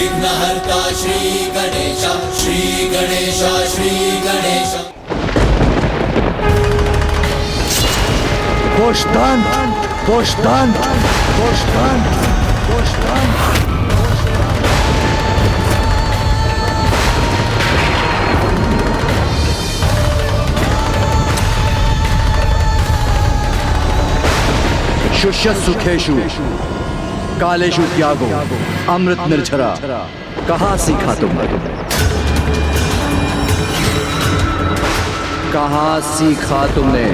विघ्नहर्ता श्री गणेश, श्री गणेश, श्री गणेश। गोष्ठान, गोष्ठान, गोष्ठान, गोष्ठान। शुष्य सुखेशु कालेशु त्यागो अमृत निर्झरा। कहाँ सीखा तुमने? कहाँ सीखा तुमने?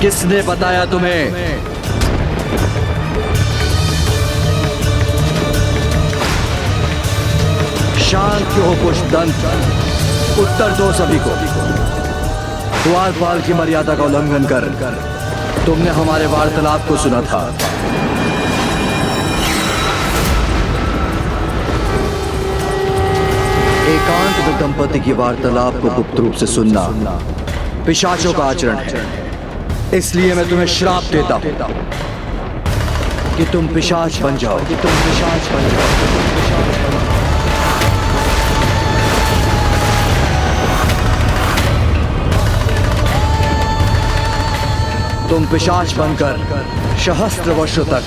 किसने बताया तुम्हें? शांत क्यों हो पुष्पदंत? उत्तर दो सभी को। द्वारपाल की मर्यादा का उल्लंघन कर तुमने हमारे वार्तालाप को सुना था। एकांत में दंपति की वार्तालाप को गुप्त रूप से सुनना पिशाचों का आचरण है। इसलिए मैं तुम्हें श्राप देता हूं कि तुम पिशाच बन जाओ, कि तुम पिशाच बन जाओ। तुम पिशाच बनकर सहस्त्र वर्षों तक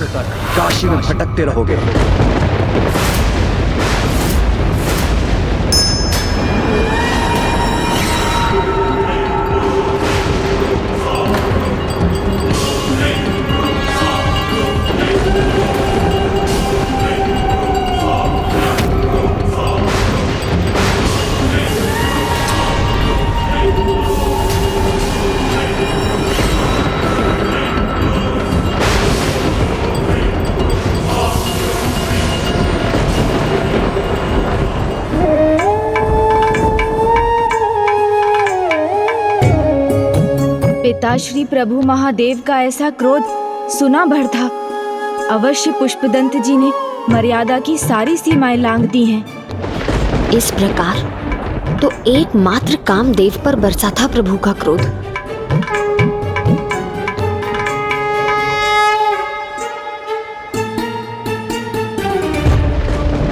काशी में भटकते रहोगे। पिताश्री प्रभु महादेव का ऐसा क्रोध सुना भर था। अवश्य पुष्पदंत जी ने मर्यादा की सारी सीमाएं लांघ दी हैं। इस प्रकार तो एकमात्र कामदेव पर बरसा था प्रभु का क्रोध।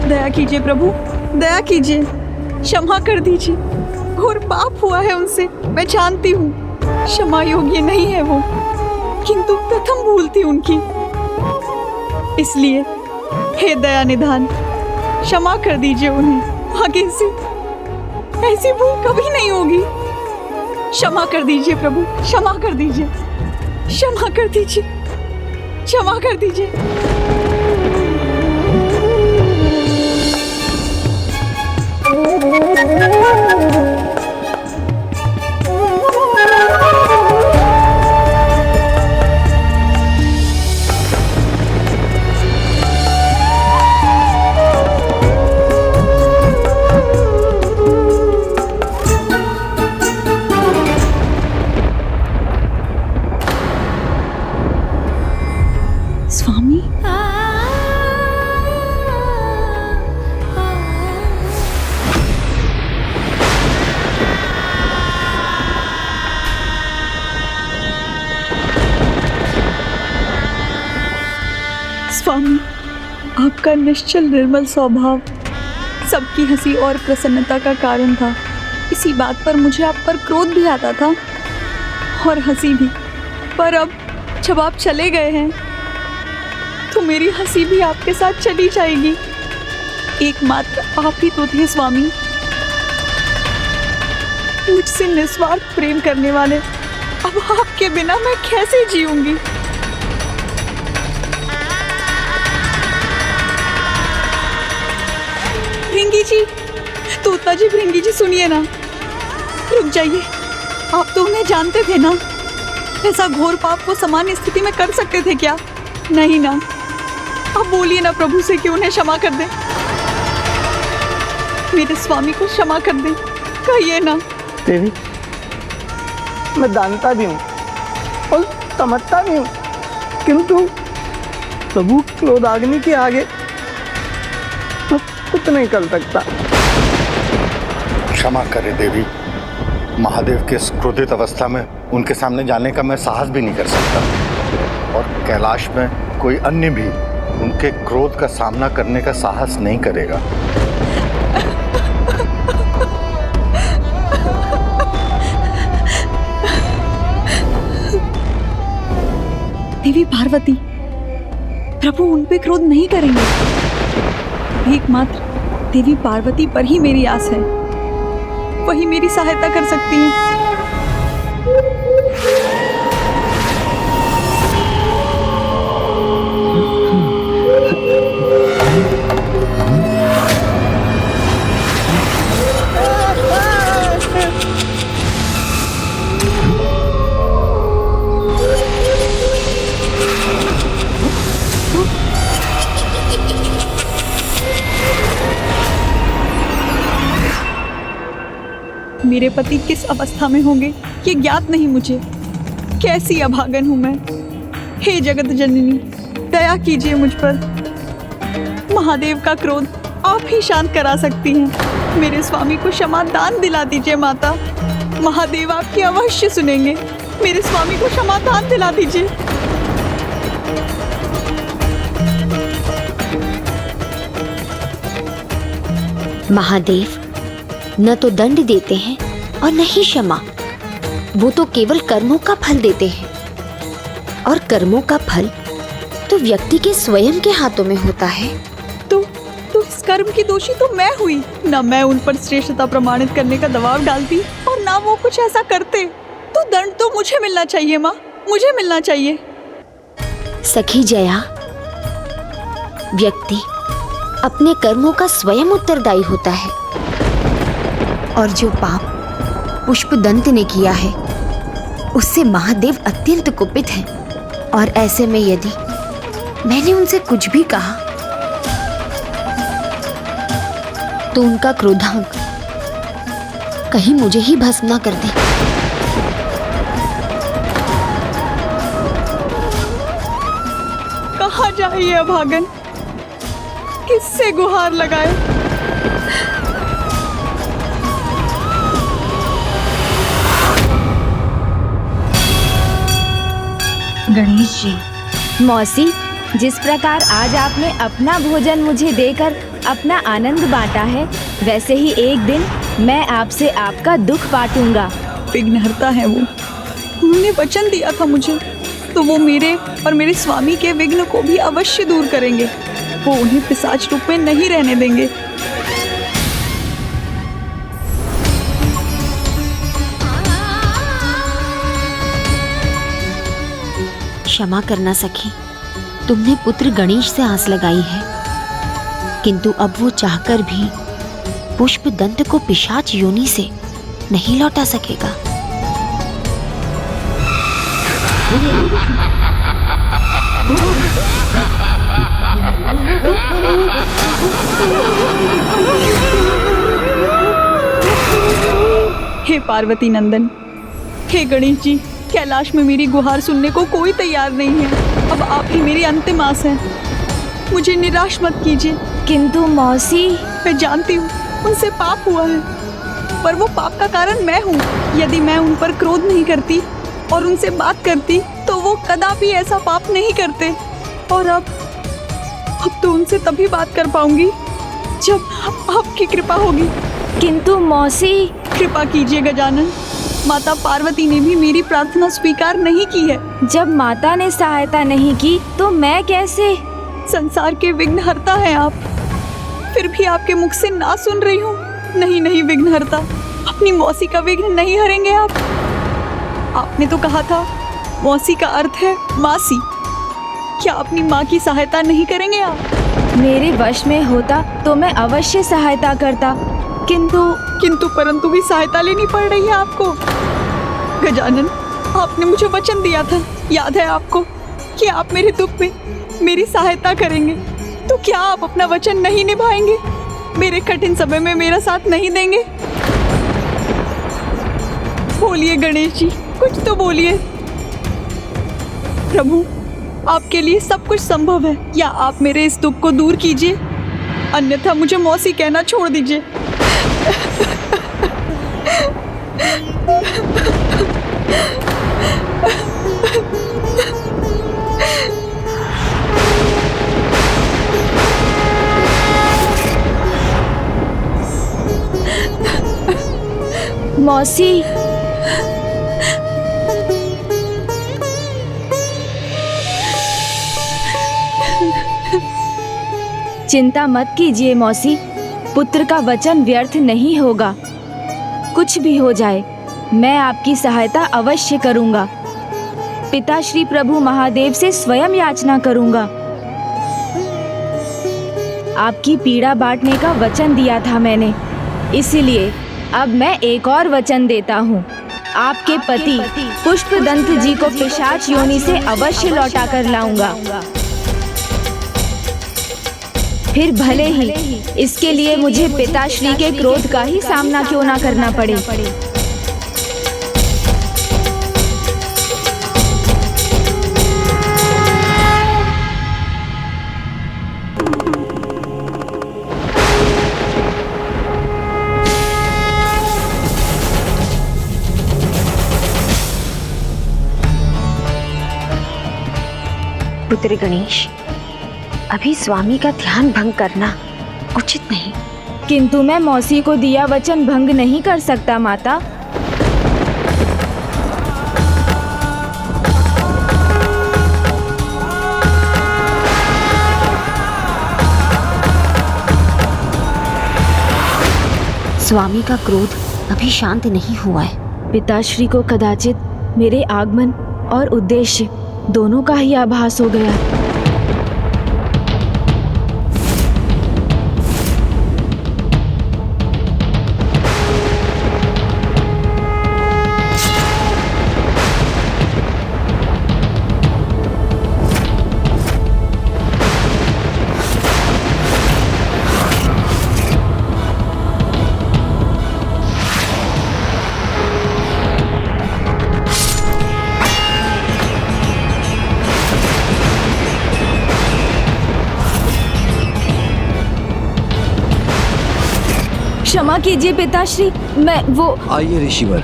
दया कीजिए प्रभु, दया कीजिए, क्षमा कर दीजिए। घोर पाप हुआ है उनसे, मैं जानती हूँ। क्षमा योग्य नहीं है वो, किंतु प्रथम भूल थी उनकी। इसलिए हे दया निधान, क्षमा कर दीजिए उन्हें। आगे से ऐसी भूल कभी नहीं होगी। क्षमा कर दीजिए प्रभु, क्षमा कर दीजिए, क्षमा कर दीजिए, क्षमा कर दीजिए। स्वामी, स्वामी, आपका निश्चल निर्मल स्वभाव सबकी हंसी और प्रसन्नता का कारण था। इसी बात पर मुझे आप पर क्रोध भी आता था और हंसी भी। पर अब जब आप चले गए हैं तो मेरी हंसी भी आपके साथ चली जाएगी। एकमात्र आप ही तो थे स्वामी, मुझसे निस्वार्थ प्रेम करने वाले। अब आपके बिना मैं कैसे जीऊंगी? भृंगी जी, तोता जी, भृंगी जी सुनिए ना, रुक जाइए। आप तो उन्हें जानते थे ना। ऐसा घोर पाप वो सामान्य स्थिति में कर सकते थे क्या? नहीं ना। आप बोलिए ना प्रभु से कि उन्हें क्षमा कर दें। मेरे स्वामी को क्षमा कर दें, कहिए ना। देवी, मैं जानता भी हूँ और समझता भी हूँ, किंतु प्रभु क्रोधाग्नि के आगे मैं कुछ नहीं कर सकता। क्षमा करें देवी, महादेव के इस क्रोधित अवस्था में उनके सामने जाने का मैं साहस भी नहीं कर सकता, और कैलाश में कोई अन्य भी उनके क्रोध का सामना करने का साहस नहीं करेगा। देवी पार्वती, प्रभु उन पे क्रोध नहीं करेंगे। एकमात्र देवी पार्वती पर ही मेरी आस है, वही मेरी सहायता कर सकती हैं। मेरे पति किस अवस्था में होंगे ये ज्ञात नहीं मुझे। कैसी अभागन हूं मैं। हे जगत जननी, दया कीजिए मुझ पर। महादेव का क्रोध आप ही शांत करा सकती हैं। मेरे स्वामी को क्षमा दान दिला दीजिए माता। महादेव आपकी अवश्य सुनेंगे। मेरे स्वामी को क्षमा दान दिला दीजिए। महादेव न तो दंड देते हैं और न ही क्षमा। वो तो केवल कर्मों का फल देते हैं, और कर्मों का फल तो व्यक्ति के स्वयं के हाथों में होता है। तो इस कर्म की दोषी तो मैं हुई। ना मैं उन पर श्रेष्ठता प्रमाणित करने का दबाव डालती और ना वो कुछ ऐसा करते। तो दंड तो मुझे मिलना चाहिए माँ, मुझे मिलना चाहिए। सखी जया, व्यक्ति अपने कर्मों का स्वयं उत्तरदायी होता है, और जो पाप पुष्पदंत ने किया है उससे महादेव अत्यंत कुपित हैं। और ऐसे में यदि मैंने उनसे कुछ भी कहा तो उनका क्रोधांक कहीं मुझे ही भस्म न कर दे। कहाँ जाए ये अभागन, किससे गुहार लगाए। गणेश जी। मौसी, जिस प्रकार आज आपने अपना भोजन मुझे देकर अपना आनंद बांटा है, वैसे ही एक दिन मैं आपसे आपका दुख बांटूंगा। विघ्नहर्ता है वो। उन्होंने वचन दिया था मुझे, तो वो मेरे और मेरे स्वामी के विघ्न को भी अवश्य दूर करेंगे। वो उन्हें पिशाच रूप में नहीं रहने देंगे। क्षमा करना सखी, तुमने पुत्र गणेश से आस लगाई है, किंतु अब वो चाहकर भी पुष्पदंत को पिशाच योनि से नहीं लौटा सकेगा। हे पार्वती नंदन, हे गणेश जी, कैलाश में मेरी गुहार सुनने को कोई तैयार नहीं है। अब आप ही मेरी अंतिम आस है। मुझे निराश मत कीजिए। किंतु मौसी, मैं जानती हूँ उनसे पाप हुआ है, पर वो पाप का कारण मैं हूँ। यदि मैं उन पर क्रोध नहीं करती और उनसे बात करती तो वो कदापि ऐसा पाप नहीं करते। और अब तो उनसे तभी बात कर पाऊंगी जब आपकी कृपा होगी। किंतु मौसी, कृपा कीजिए गजानन। माता पार्वती ने भी मेरी प्रार्थना स्वीकार नहीं की है। जब माता ने सहायता नहीं की तो मैं कैसे? संसार के विघ्नहर्ता हैं आप, फिर भी आपके मुख से ना सुन रही हूँ। नहीं नहीं विघ्नहर्ता, अपनी मौसी का विघ्न नहीं हरेंगे आप। आपने तो कहा था मौसी का अर्थ है मासी। क्या अपनी माँ की सहायता नहीं करेंगे आप? मेरे वश में होता तो मैं अवश्य सहायता करता, किंतु परंतु भी सहायता लेनी पड़ रही है आपको। गजानन, आपने मुझे वचन दिया था, याद है आपको, कि आप मेरे दुख में मेरी सहायता करेंगे। तो क्या आप अपना वचन नहीं निभाएंगे? मेरे कठिन समय में मेरा साथ नहीं देंगे? बोलिए गणेश जी, कुछ तो बोलिए। प्रभु, आपके लिए सब कुछ संभव है। या आप मेरे इस दुख को दूर कीजिए, अन्यथा मुझे मौसी कहना छोड़ दीजिए। मौसी, चिंता मत कीजिए मौसी, पुत्र का वचन व्यर्थ नहीं होगा। कुछ भी हो जाए, मैं आपकी सहायता अवश्य करूंगा। पिता श्री प्रभु महादेव से स्वयं याचना करूंगा। आपकी पीड़ा बांटने का वचन दिया था मैंने, इसीलिए अब मैं एक और वचन देता हूँ। आपके पति पुष्पदंत जी को पिशाच योनि से अवश्य लौटा कर लाऊंगा। फिर भले ही इसके लिए मुझे पिताश्री के क्रोध का ही सामना क्यों ना करना पड़े। पुत्र गणेश, अभी स्वामी का ध्यान भंग करना उचित नहीं। किंतु मैं मौसी को दिया वचन भंग नहीं कर सकता माता। स्वामी का क्रोध अभी शांत नहीं हुआ है। पिताश्री को कदाचित मेरे आगमन और उद्देश्य दोनों का ही आभास हो गया। क्षमा कीजिए पिताश्री, मैं वो। आइए ऋषिवर,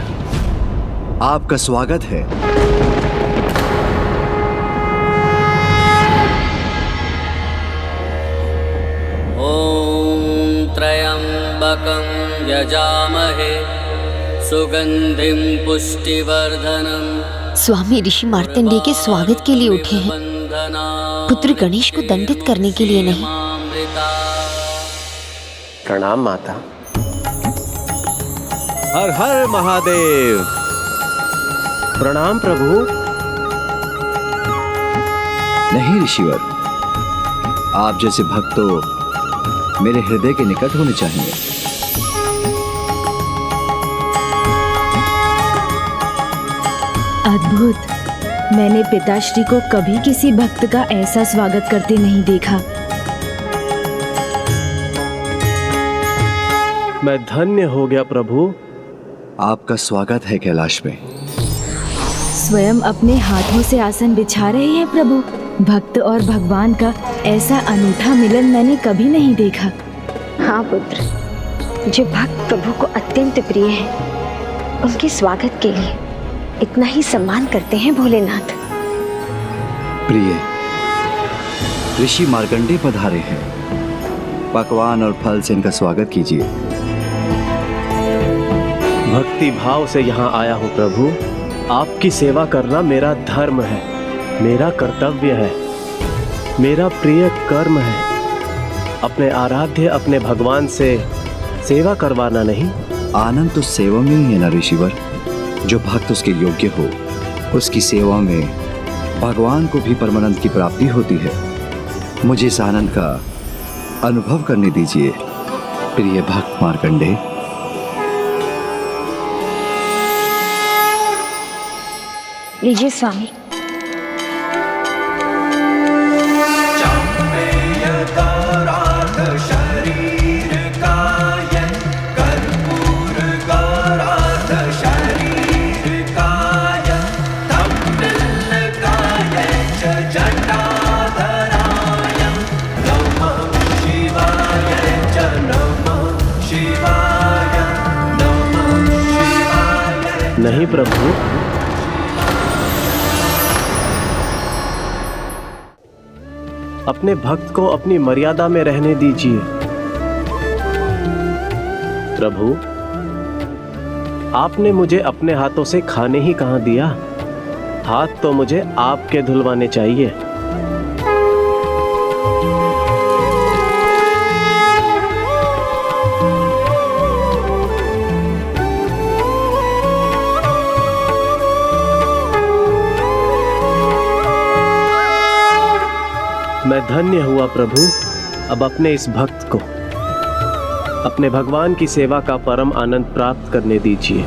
आपका स्वागत है। ॐ त्र्यम्बकं यजामहे सुगन्धिं पुष्टिवर्धनम्। स्वामी ऋषि मार्तंडेय के स्वागत के लिए उठे हैं, पुत्र गणेश को दंडित करने के लिए नहीं। प्रणाम माता। हर हर महादेव। प्रणाम प्रभु। नहीं ऋषिवर, आप जैसे भक्त तो मेरे हृदय के निकट होने चाहिए। अद्भुत, मैंने पिताश्री को कभी किसी भक्त का ऐसा स्वागत करते नहीं देखा। मैं धन्य हो गया प्रभु। आपका स्वागत है कैलाश में। स्वयं अपने हाथों से आसन बिछा रहे हैं प्रभु। भक्त और भगवान का ऐसा अनूठा मिलन मैंने कभी नहीं देखा। हाँ पुत्र, जो भक्त प्रभु को अत्यंत प्रिय है, उनके स्वागत के लिए इतना ही सम्मान करते हैं भोलेनाथ। प्रिय, ऋषि मार्कंडेय पधारे हैं। पकवान और फल से इनका स्वागत कीजिए। भक्ति भाव से यहाँ आया हूँ प्रभु। आपकी सेवा करना मेरा धर्म है, मेरा कर्तव्य है, मेरा प्रिय कर्म है। अपने आराध्य अपने भगवान से सेवा करवाना नहीं। आनंद तो सेवा में ही है ना ऋषिवर। जो भक्त उसके योग्य हो, उसकी सेवा में भगवान को भी परमानंद की प्राप्ति होती है। मुझे इस आनंद का अनुभव करने दीजिए प्रिय भक्त मार्कंडेय। लीजिए स्वामी। नहीं प्रभु, अपने भक्त को अपनी मर्यादा में रहने दीजिए। प्रभु, आपने मुझे अपने हाथों से खाने ही कहाँ दिया। हाथ तो मुझे आपके धुलवाने चाहिए। मैं धन्य हुआ प्रभु। अब अपने इस भक्त को अपने भगवान की सेवा का परम आनंद प्राप्त करने दीजिए।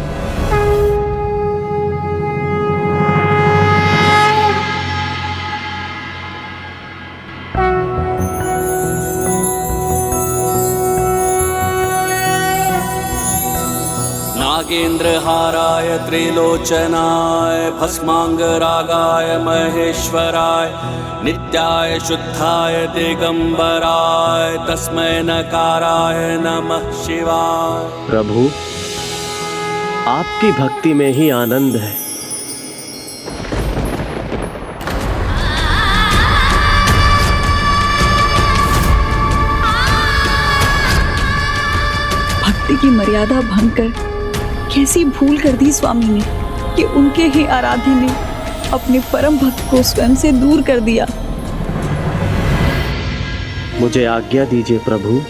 नागेन्द्रहाराय त्रिलोचनाय भस्मांगरागाय महेश्वराय नित्याय शुद्धाय दिगंबराय तस्मै नकाराय नमः शिवाय। प्रभु, आपकी भक्ति में ही आनंद है। भक्ति की मर्यादा भंग कर कैसी भूल कर दी स्वामी ने कि उनके ही आराध्य ने अपने परम भक्त को स्वयं से दूर कर दिया। मुझे आज्ञा दीजिए प्रभु।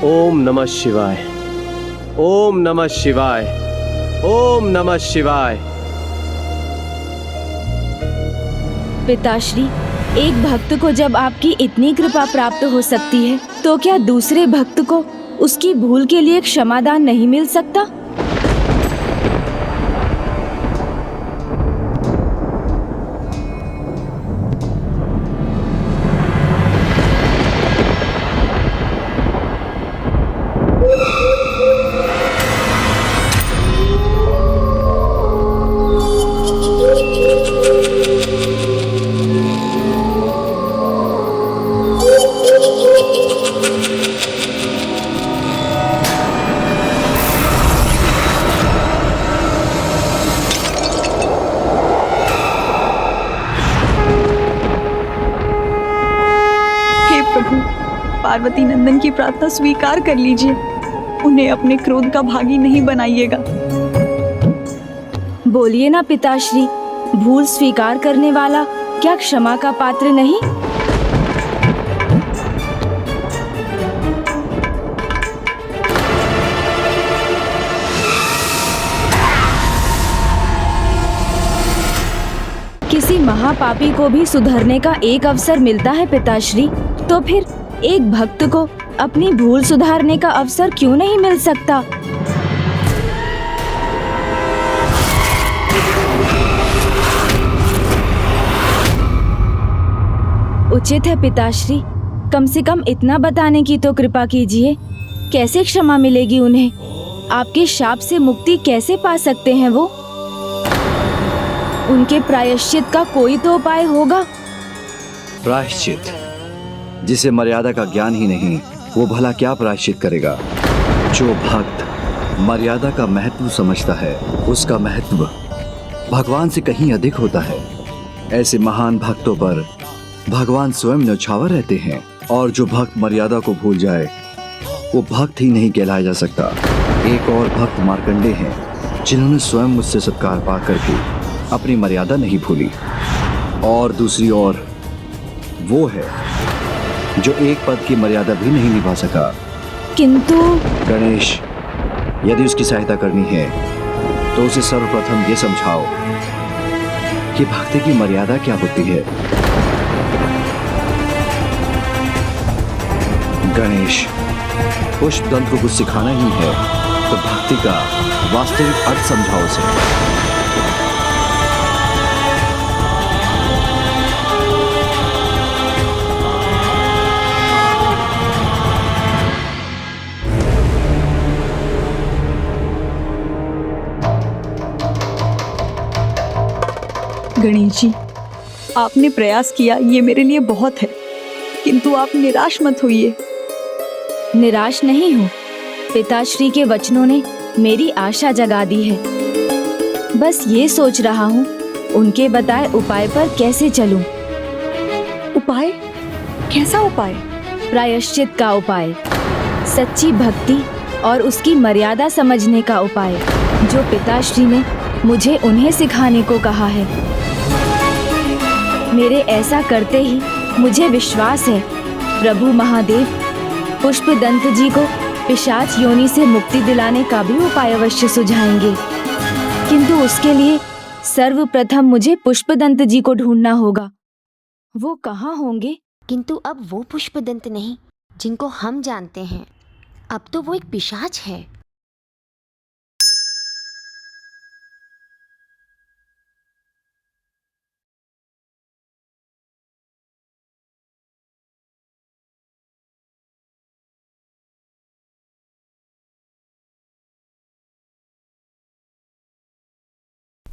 ओम नमः शिवाय, ओम नमः शिवाय, ओम नमः शिवाय। पिताश्री, एक भक्त को जब आपकी इतनी कृपा प्राप्त हो सकती है, तो क्या दूसरे भक्त को उसकी भूल के लिए क्षमादान नहीं मिल सकता? पार्वती नंदन की प्रार्थना स्वीकार कर लीजिए। उन्हें अपने क्रोध का भागी नहीं बनाइएगा। बोलिए ना पिताश्री, भूल स्वीकार करने वाला क्या क्षमा का पात्र नहीं? किसी महापापी को भी सुधरने का एक अवसर मिलता है पिताश्री, तो फिर एक भक्त को अपनी भूल सुधारने का अवसर क्यों नहीं मिल सकता? उचित है पिताश्री, कम से कम इतना बताने की तो कृपा कीजिए। कैसे क्षमा मिलेगी उन्हें? आपके शाप से मुक्ति कैसे पा सकते हैं वो? उनके प्रायश्चित का कोई तो उपाय होगा। प्रायश्चित? जिसे मर्यादा का ज्ञान ही नहीं, वो भला क्या प्रायश्चित करेगा? जो भक्त मर्यादा का महत्व समझता है, उसका महत्व भगवान से कहीं अधिक होता है। ऐसे महान भक्तों पर भगवान स्वयं न्यौछावर रहते हैं, और जो भक्त मर्यादा को भूल जाए, वो भक्त ही नहीं कहलाया जा सकता। एक और भक्त मार्कंडे हैं, जिन्होंने स्वयं मुझसे सत्कार पाकर भी अपनी मर्यादा नहीं भूली, और दूसरी ओर वो है जो एक पद की मर्यादा भी नहीं निभा सका। किंतु गणेश, यदि उसकी सहायता करनी है तो उसे सर्वप्रथम ये समझाओ कि भक्ति की मर्यादा क्या होती है। गणेश, पुष्पदंत को कुछ सिखाना ही है तो भक्ति का वास्तविक अर्थ समझाओ उसे। गणेश जी, आपने प्रयास किया, ये मेरे लिए बहुत है, किंतु आप निराश मत होइए। निराश नहीं हूँ, पिताश्री के वचनों ने मेरी आशा जगा दी है। बस ये सोच रहा हूँ उनके बताए उपाय पर कैसे चलूं। उपाय? कैसा उपाय? प्रायश्चित का उपाय, सच्ची भक्ति और उसकी मर्यादा समझने का उपाय जो पिताश्री ने मुझे उन्हें सिखाने को कहा है। मेरे ऐसा करते ही मुझे विश्वास है प्रभु महादेव पुष्पदंत जी को पिशाच योनि से मुक्ति दिलाने का भी उपाय अवश्य सुझाएंगे। किंतु उसके लिए सर्वप्रथम मुझे पुष्पदंत जी को ढूंढना होगा। वो कहाँ होंगे? किंतु अब वो पुष्पदंत नहीं जिनको हम जानते हैं। अब तो वो एक पिशाच है।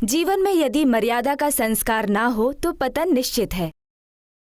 जीवन में यदि मर्यादा का संस्कार ना हो तो पतन निश्चित है।